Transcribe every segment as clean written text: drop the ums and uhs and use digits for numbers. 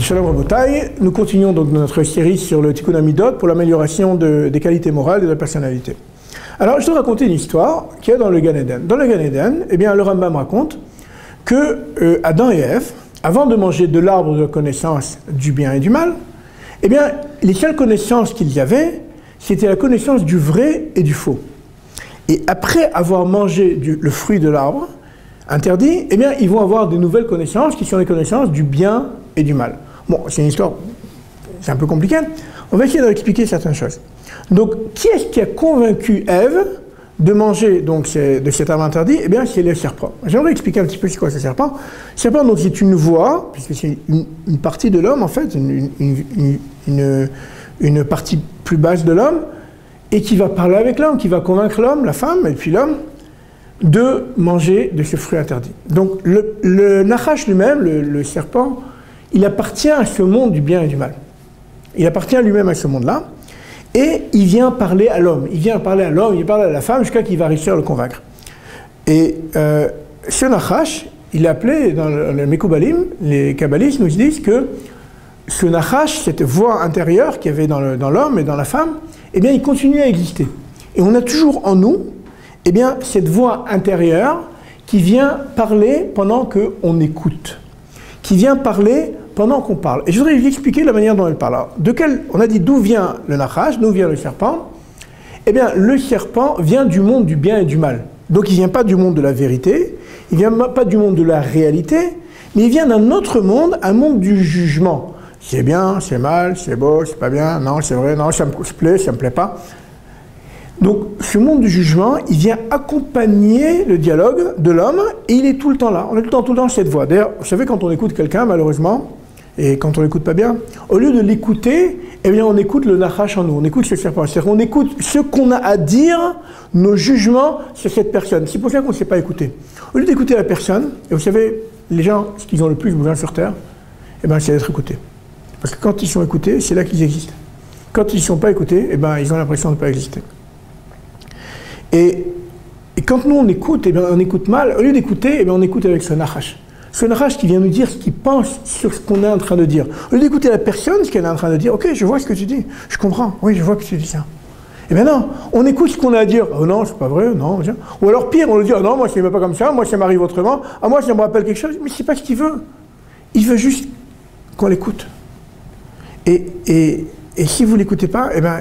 Shalom Rabotai, nous continuons donc notre série sur le Tikkun Hamidot pour l'amélioration des qualités morales et de la personnalité. Alors, je te raconter une histoire qui est dans le Gan Eden. Dans le Gan Eden, eh bien, le Rambam raconte que Adam et Ève, avant de manger de l'arbre de connaissance du bien et du mal, eh bien, les seules connaissances qu'ils avaient, c'était la connaissance du vrai et du faux. Et après avoir mangé le fruit de l'arbre interdit, eh bien, ils vont avoir de nouvelles connaissances qui sont les connaissances du bien et du mal. Bon, c'est une histoire, c'est un peu compliqué. On va essayer d'expliquer certaines choses. Donc, qui est-ce qui a convaincu Ève de manger donc, de cet arbre interdit? Eh bien, c'est le serpent. J'aimerais expliquer un petit peu c'est quoi ce serpent. Le serpent, donc, c'est une voix, puisque c'est une partie de l'homme, en fait, une partie plus basse de l'homme, et qui va parler avec l'homme, qui va convaincre l'homme, la femme, et puis l'homme, de manger de ce fruit interdit. Donc, le Nachash lui-même, le serpent, il appartient à ce monde du bien et du mal. Il appartient lui-même à ce monde-là, et il vient parler à l'homme. Il vient parler à l'homme, il parle à la femme, jusqu'à qu'il va réussir à le convaincre. Et ce Nachash, il est appelé, dans le Mekoubalim, les kabbalistes nous disent que ce Nachash, cette voix intérieure qu'il y avait dans l'homme et dans la femme, eh bien, il continue à exister. Et on a toujours en nous, eh bien, cette voix intérieure qui vient parler pendant qu'on écoute, qui vient parler pendant qu'on parle. Et je voudrais vous expliquer la manière dont elle parle. Alors, on a dit d'où vient le Nachash, d'où vient le serpent. Eh bien, le serpent vient du monde du bien et du mal. Donc, il ne vient pas du monde de la vérité, il ne vient pas du monde de la réalité, mais il vient d'un autre monde, un monde du jugement. C'est bien, c'est mal, c'est beau, c'est pas bien, non, c'est vrai, non, ça me plaît, ça me plaît pas. Donc, ce monde du jugement, il vient accompagner le dialogue de l'homme et il est tout le temps là. On est tout le temps dans cette voix. D'ailleurs, vous savez, quand on écoute quelqu'un, malheureusement, et quand on l'écoute pas bien, au lieu de l'écouter, eh bien, on écoute le Nachash en nous, on écoute ce serpent. C'est-à-dire qu'on écoute ce qu'on a à dire, nos jugements sur cette personne. C'est pour ça qu'on ne sait pas écouter. Au lieu d'écouter la personne, et vous savez, les gens, ce qu'ils ont le plus besoin sur Terre, eh bien, c'est d'être écoutés. Parce que quand ils sont écoutés, c'est là qu'ils existent. Quand ils ne sont pas écoutés, eh bien, ils ont l'impression de ne pas exister. Et quand nous on écoute, eh bien, on écoute mal. Au lieu d'écouter, eh bien, on écoute avec ce Nachash. Ce Nachash qui vient nous dire ce qu'il pense sur ce qu'on est en train de dire. Au lieu d'écouter la personne, ce qu'elle est en train de dire, ok, je vois ce que tu dis, je comprends, oui, je vois que tu dis ça. Eh bien non, on écoute ce qu'on a à dire. Oh non, c'est pas vrai, non. Ou alors pire, on lui dit, oh non, moi je ne pas comme ça, moi ça m'arrive autrement, ah moi ça me rappelle quelque chose, mais c'est pas ce qu'il veut. Il veut juste qu'on l'écoute. Et si vous ne l'écoutez pas, eh bien,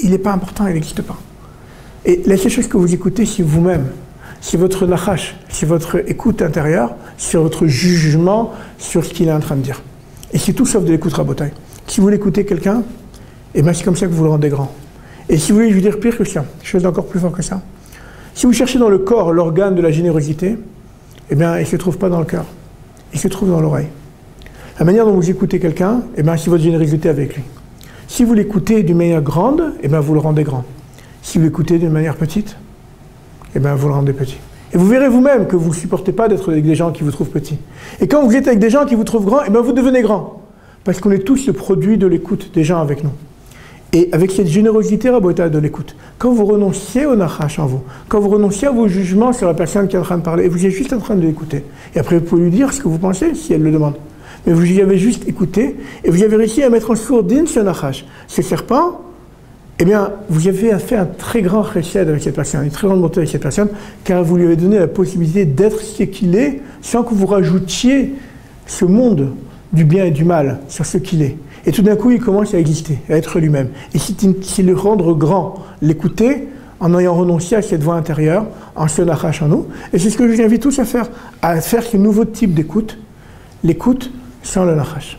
il n'est pas important, il n'existe pas. Et la seule chose que vous écoutez, c'est vous-même. C'est votre Nachash, c'est votre écoute intérieure, c'est votre jugement sur ce qu'il est en train de dire. Et c'est tout sauf de l'écoute rabotaille. Si vous l'écoutez quelqu'un, eh bien c'est comme ça que vous le rendez grand. Et si vous voulez, je vais dire pire que ça, quelque chose d'encore plus fort que ça. Si vous cherchez dans le corps l'organe de la générosité, eh bien il ne se trouve pas dans le cœur, il se trouve dans l'oreille. La manière dont vous écoutez quelqu'un, eh bien c'est votre générosité avec lui. Si vous l'écoutez d'une manière grande, eh bien vous le rendez grand. Si vous l'écoutez d'une manière petite, eh bien vous le rendez petit. Et vous verrez vous-même que vous ne supportez pas d'être avec des gens qui vous trouvent petit. Et quand vous êtes avec des gens qui vous trouvent grand, eh bien vous devenez grand. Parce qu'on est tous le produit de l'écoute des gens avec nous. Et avec cette générosité rabotaille de l'écoute, quand vous renonciez au Nachash en vous, quand vous renonciez à vos jugements sur la personne qui est en train de parler, et vous êtes juste en train de l'écouter, et après vous pouvez lui dire ce que vous pensez si elle le demande. Mais vous y avez juste écouté, et vous avez réussi à mettre en sourdine ce Nachash, ce serpent. Eh bien, vous avez fait un très grand chesed avec cette personne, une très grande bonté avec cette personne, car vous lui avez donné la possibilité d'être ce qu'il est, sans que vous rajoutiez ce monde du bien et du mal sur ce qu'il est. Et tout d'un coup, il commence à exister, à être lui-même. Et c'est le rendre grand, l'écouter, en ayant renoncé à cette voix intérieure, en se Nachash en nous. Et c'est ce que je vous invite tous à faire ce nouveau type d'écoute, l'écoute sans le Nachash.